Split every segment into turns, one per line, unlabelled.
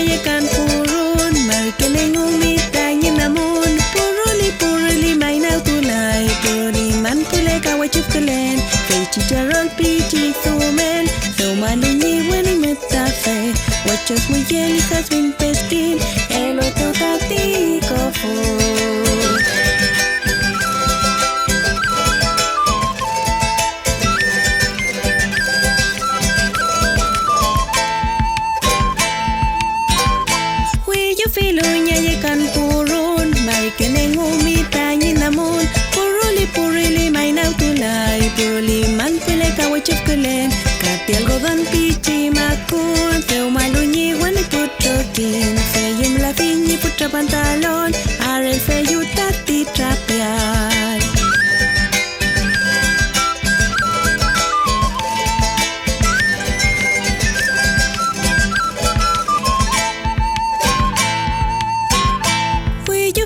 ye kan purun Mari kene ngumi tanyi namun Puruli mai na tunai Puruli man pule kawa chuf kelen Fei chicharol piti thumen Thumalunyi weni metafe Wachos muy yeli haswin pestin Elo tokati kofu Filunya ye kan purun Mari kene ngumi tanyi namun Puruli mai na tulay Puruli man pile kawa chuf kelen Kati algodón pichi makun Feo malunyi wani putrokin Feyim la finyi putra pantalon Are feyu tati trapial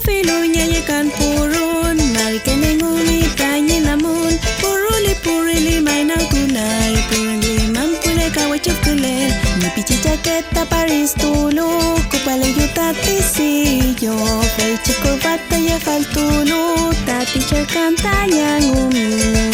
Filunya ye kan purun Mari kene ngumi tanyi namun Puruli mai na tulay Puruli man pule kawa chuf kelen Ni pichi chaqueta Paris tulu Kupale yu tati siyo Fei chico bata ye faltulu Tati cher kanta yang ngumi